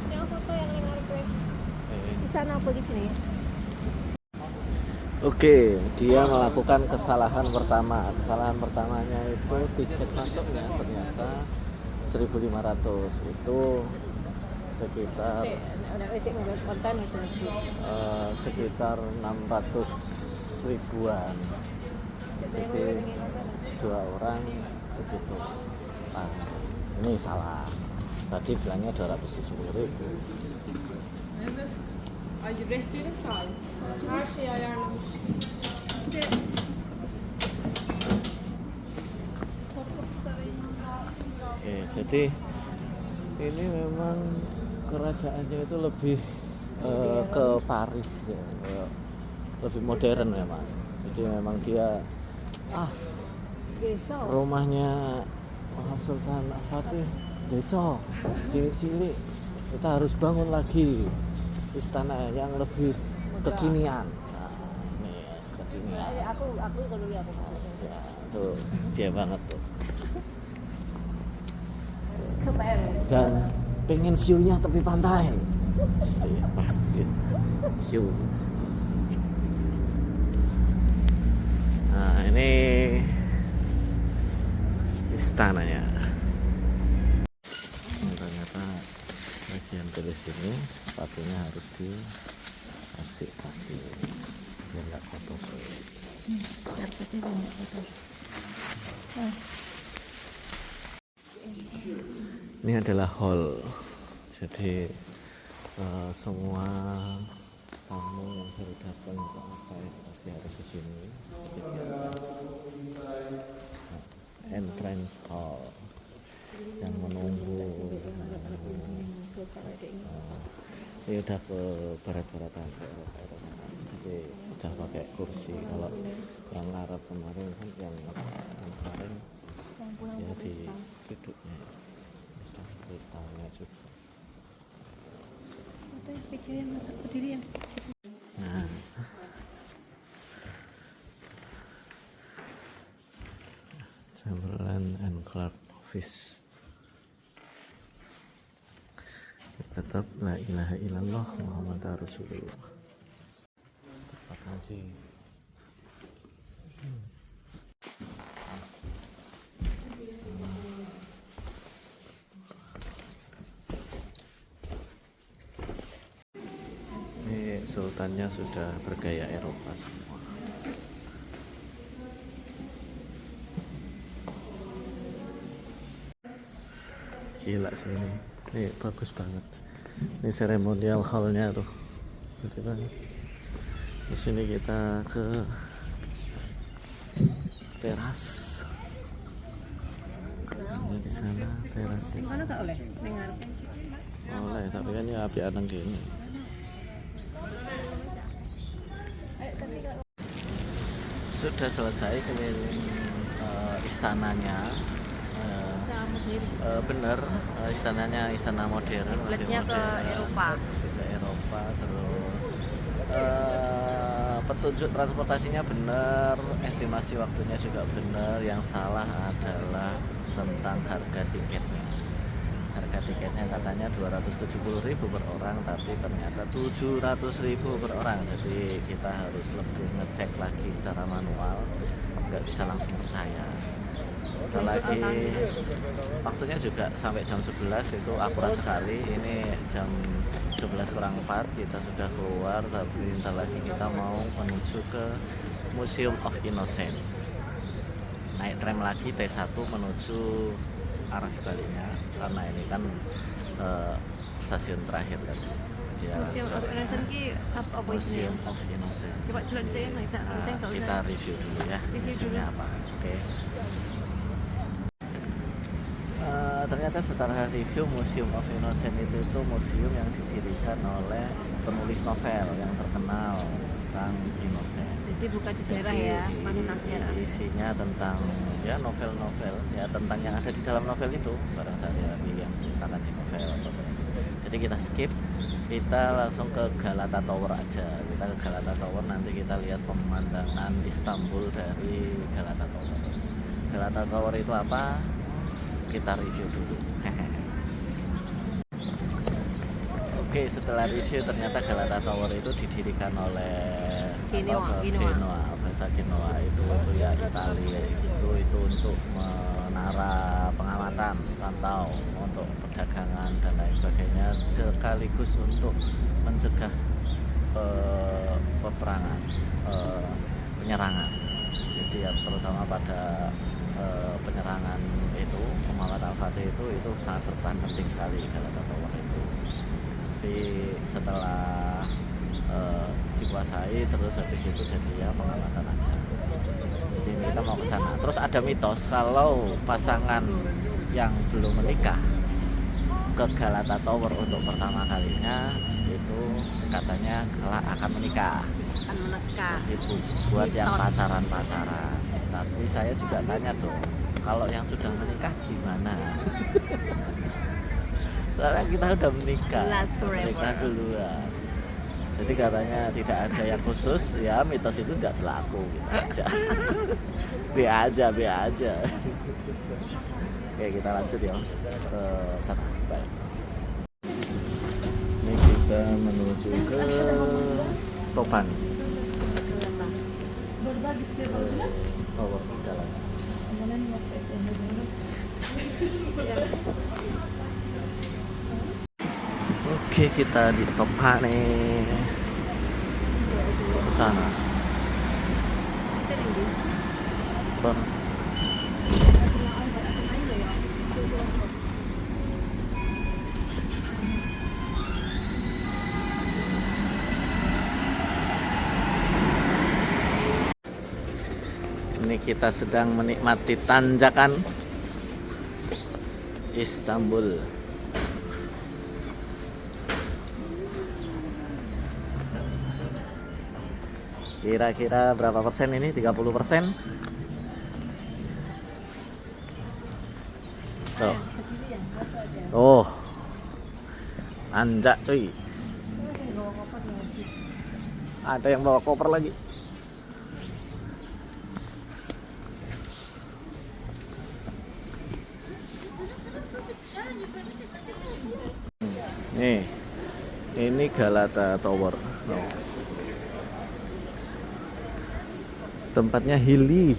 Yang foto yang lengar gue. Di sana apa di sini ya? Oke, dia melakukan kesalahan pertama. Kesalahan pertamanya itu tiket masuknya ternyata 1.500 itu sekitar sekitar 600 ribuan. Jadi 2 orang segitu. Nah, ini salah. Tadi bilangnya 270.000. Her şeyi ayarlamış. İşte Oke, jadi ini memang kerajaannya itu lebih ke Paris ya, lebih modern memang. Jadi memang dia besok. rumahnya Sultan Fatih desa cilik-cilik, kita harus bangun lagi istana yang lebih kekinian. Nah, ini ya, kekinian. Aku kalau lihat aku. Ya, tuh dia banget tuh. Keren. Dan pengen view-nya tepi pantai. Pasti view. Nah, ini istananya. Ternyata bagian tulis ini sepatunya harus dikasih pasti biar nggak kotor. Karpetnya banyak kotor. Ini adalah hall, jadi semua tamu yang baru datang ke apa pasti harus ke sini. Seperti biasa. Entrance hall yang menunggu. Ini udah ke barat-baratan, jadi udah pakai kursi. Kalau yang Arab kemarin kan yang kemarin ya di duduknya. Kristalnya juga. Nah, Chamberlain and Clark Office. Tetap la ilaha illallah Muhammad Rasulullah. Tempat ngaji. Sultannya sudah bergaya Eropa semua. Gila sih ini bagus banget. Ini seremonial hall-nya tuh. Di sini kita ke teras. Ini di sana terasnya. Mana gak oleh? Dengar. Oleh, tapi kan ya api adang gini. Sudah selesai keliling istananya. Bener, istananya istana modern. Letnya ke Eropa. Ke Eropa terus petunjuk transportasinya bener, estimasi waktunya juga bener. Yang salah adalah tentang harga tiketnya. Harga tiketnya katanya 270.000 per orang, tapi ternyata 700.000 per orang. Jadi kita harus lebih ngecek lagi secara manual, nggak bisa langsung percaya. Kita lagi waktunya juga sampai jam 11 itu akurat sekali. Ini jam 11 kurang 4 kita sudah keluar, tapi ntar lagi kita mau menuju ke Museum of Innocence. Naik tram lagi T1 menuju arah sebaliknya, karena ini kan stasiun terakhir tadi. dia Museum of Innocence ki apa isinya? Museum of Innocence. Coba jelas saya nak kita tengok Kita review dulu ya Review museumnya apa. Oke. Ternyata setelah review Museum of Innocence itu museum yang didirikan oleh penulis novel yang terkenal tentang Innocent. Jadi bukan sejarah ya, mana sejarah. Isinya tentang ya novel-novel ya tentang yang ada di dalam novel itu barang sehari-hari yang diceritakan di novel. Jadi kita skip, kita langsung ke Galata Tower aja. Kita ke Galata Tower, nanti kita lihat pemandangan Istanbul dari Galata Tower. Galata Tower itu apa? Kita review dulu. Oke, setelah review ternyata Galata Tower itu didirikan oleh Genoa, bahasa Genoa itu ya Italia itu untuk menara pengamatan, pantau untuk perdagangan dan lain sebagainya, sekaligus untuk mencegah peperangan, penyerangan. Jadi ya terutama pada penyerangan itu Muhammad Al-Fatih itu sangat berperan penting sekali Galata Tower itu. Tapi setelah dikuasai terus habis itu jadi ya pengamatan aja. Jadi kita mau ke sana. Terus ada mitos kalau pasangan yang belum menikah ke Galata Tower untuk pertama kalinya itu katanya kelak akan menikah. Akan menikah. Itu buat yang pacaran-pacaran. Tapi saya juga tanya dong, kalau yang sudah menikah gimana? Soalnya kita udah menikah duluan. Jadi katanya tidak ada yang khusus, ya mitos itu nggak berlaku gitu aja. Be aja. Oke, kita lanjut ya ke sana. Bye. Ini kita menuju ke Topan. Oh, jalan. Oke, kita di Topan nih. Ke sana. Ini kita sedang menikmati tanjakan Istanbul. Kira-kira berapa persen ini? 30%? Tuh. Oh. Anjak cuy. Ada yang bawa koper lagi. Nih, ini Galata Tower. Tempatnya hilly.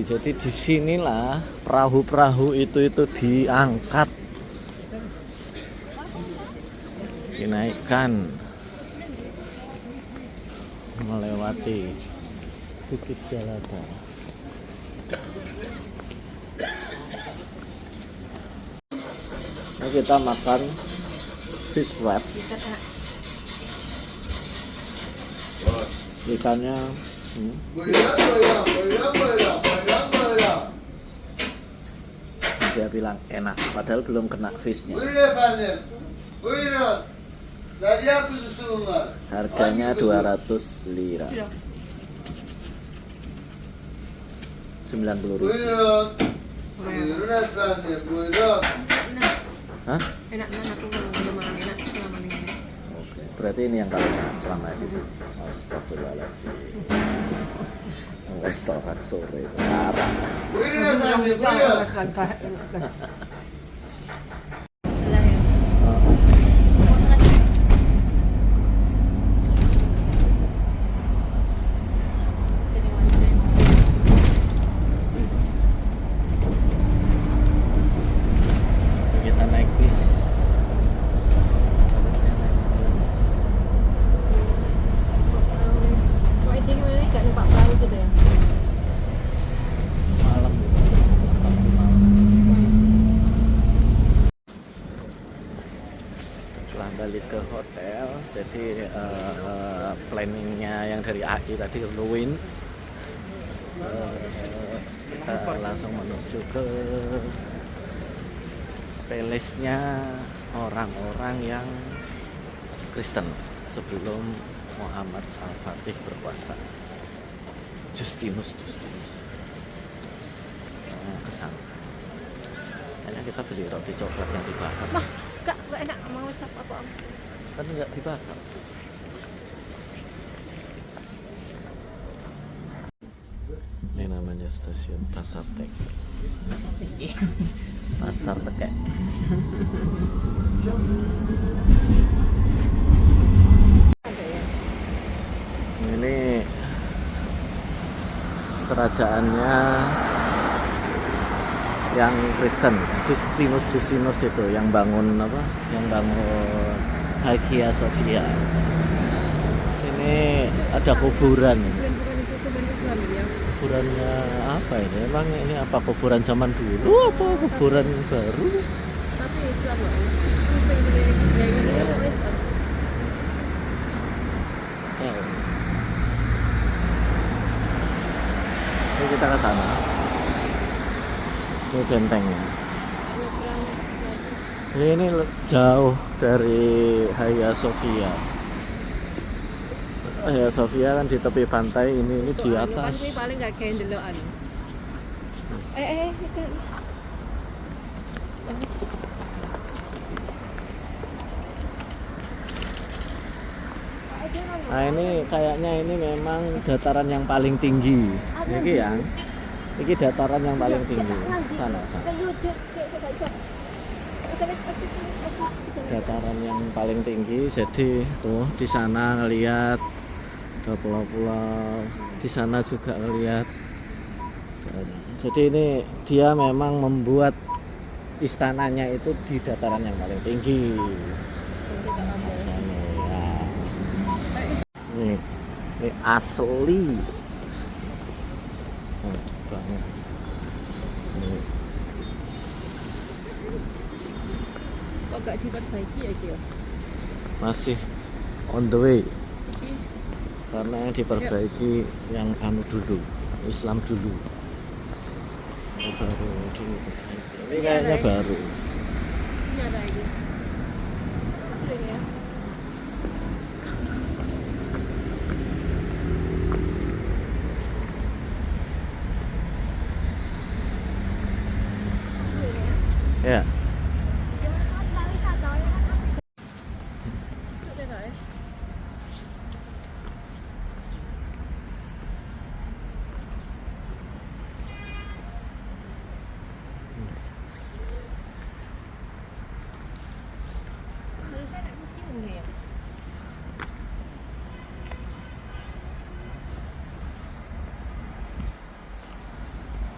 Jadi disinilah perahu-perahu itu diangkat, dinaikkan melewati Bukit Galata. Ini kita makan fish wrap. Ikannya dia bilang enak, padahal belum kena fishnya. Buyurun efendim. Buyurun. Derya kuzusu bunlar. Harganya 200 lira. 90 ribu. Buyurun. Buyurun efendim. Buyurun. Hah? Enak mana tuh belum makan enak selama ini. Oke. Berarti ini yang kalian enak selama di sini. Astagfirullahaladzim. Restoran sore parah. Buyurun efendim. Buyurun. Kita naik bis. Gak nampak perahu gitu ya? Malam gitu. Pasti malam. si planningnya yang dari AI tadi ruin. Kita langsung menuju ke palace-nya orang-orang yang Kristen sebelum Muhammad Al-Fatih berkuasa. Justinus. Ke sana. Kayaknya kita beli roti coklat yang dibakar. Mah, gak enak mau sap apa. Kan nggak dibakar. Ini namanya stasiun Pasar Tek. Pasar Tekek. Ini kerajaannya yang Kristen, Justinus itu yang bangun apa? Yang bangun Hagia Sophia. Sini ada kuburan. Kuburannya apa ini? Emang ini apa kuburan zaman dulu? Apa kuburan baru? Tapi Islam loh. Ini kita ke sana. Ini bentengnya. Ini jauh dari Hagia Sophia. Hagia Sophia kan di tepi pantai, ini di atas. Ini paling gak kayak deloan. Kan. Nah ini kayaknya ini memang dataran yang paling tinggi. Ini dataran yang paling tinggi. Sana. Dataran yang paling tinggi. Jadi tuh di sana ngelihat ada pulau-pulau. Di sana juga ngelihat. Jadi ini dia memang membuat istananya itu di dataran yang paling tinggi. Ini asli banget. Kok gak diperbaiki ya dia? Masih on the way. Karena yang diperbaiki yang anu dulu, Islam dulu. Ini baru diperbaiki. Ini kayaknya baru. Ini ada ini. Ini ya. Ya. Harusnya ada museum ya.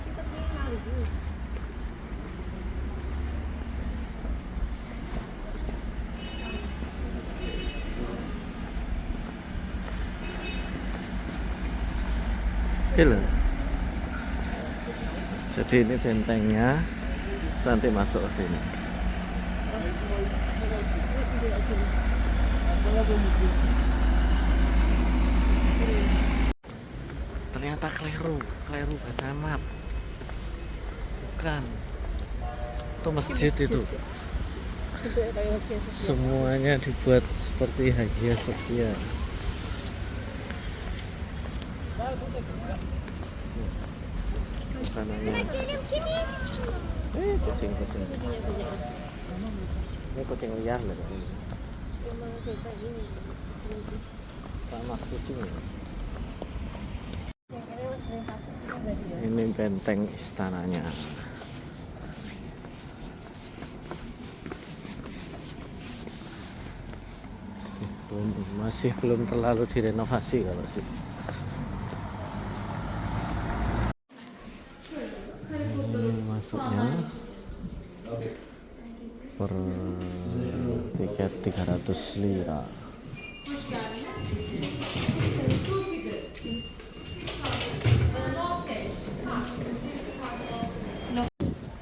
Kita punya kali dulu. Oke loh. Jadi ini bentengnya. Terus nanti masuk ke sini. Ternyata keliru baca map. Bukan. Itu masjid itu. Semuanya dibuat seperti Hagia Sophia. Sananya. Kucing. Ini kucing liar loh. Ramah kucing. Ini benteng istananya. Masih belum terlalu direnovasi kalau sih. Ini masuknya per tiket 300 lira.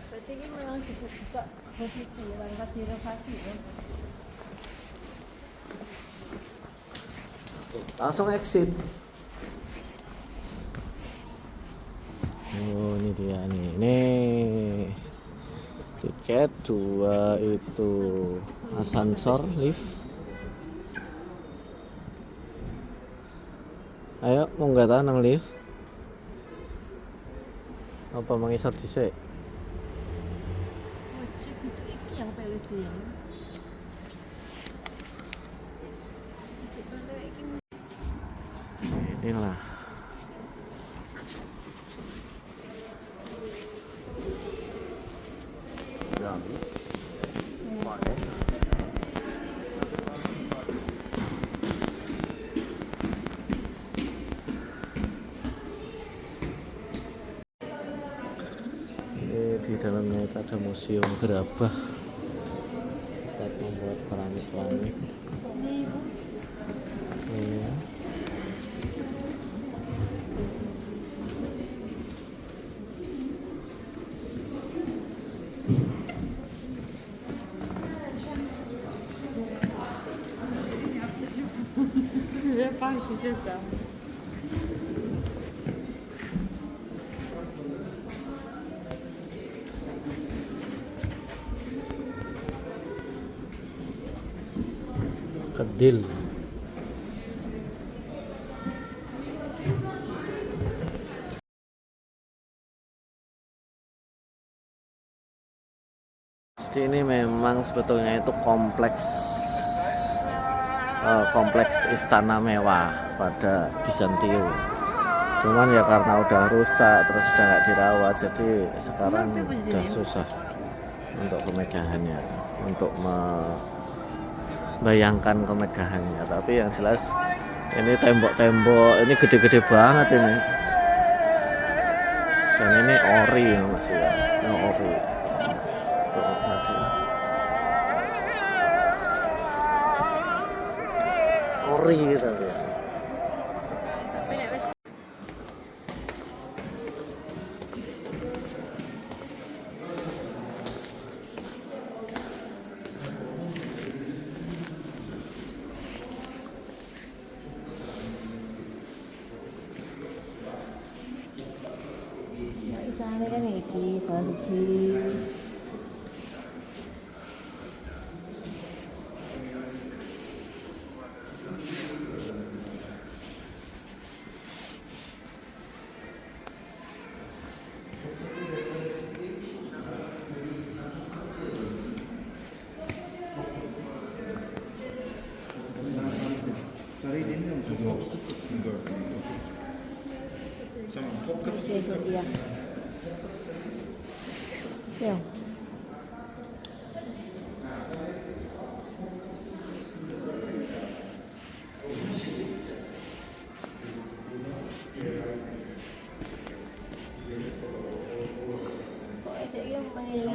Berarti ini memang dibuka posisi langkah direnovasi ya. Langsung exit. Oh ini dia nih. Nih tiket 2 itu ascensor lift. Ayo munggah ta nang lift. Apa mengisor dhisik? Iki yang pelis ya. Inilah ini di dalamnya itu ada museum gerabah tempat membuat keramik-keramik. Iya. Kedil. Ini memang sebetulnya itu kompleks istana mewah pada Bizantium. Cuman ya karena udah rusak terus udah nggak dirawat, jadi sekarang udah susah untuk kemegahannya, untuk membayangkan kemegahannya. Tapi yang jelas ini tembok-tembok ini gede-gede banget ini. Dan ini ori masih ya, ini ori. Tuh, maju. Ori gitu ya. Isane kan iki salah siji. Sarayın çok su kısmında. Tamam, top kapısı. Iya. Ya.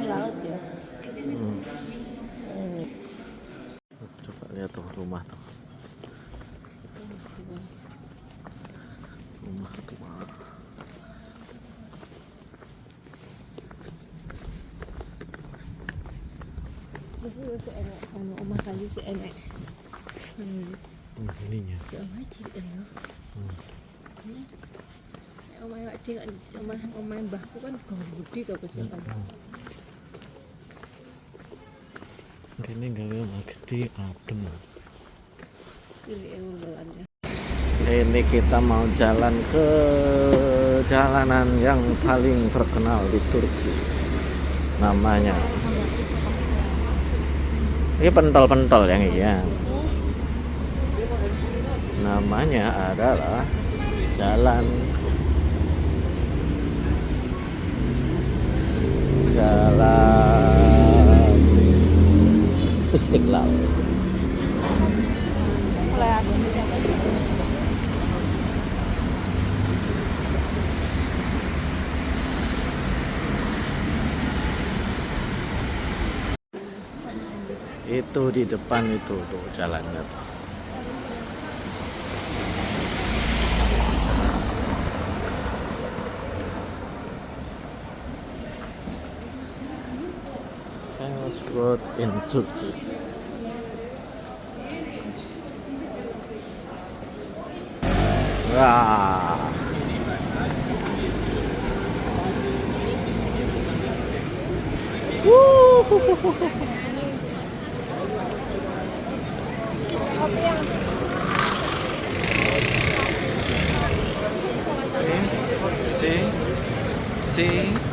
Laut ya. Coba lihat tuh rumah tuh. Rumah tua. Si enek anu omah kayu si enek. Ininya. Si omah cilik ya. Omah awake dhewe kan omah mbahku kan gede to kesiapan. Ini gawe omah gede adem. Cilik nggolannya. Ini kita mau jalan ke jalanan yang paling terkenal di Turki. Namanya ini pentol-pentol yang iya. Namanya adalah Jalan Istiqlal. Itu di depan itu tuh jalannya tuh. Famous road in Turkey. Wah. See?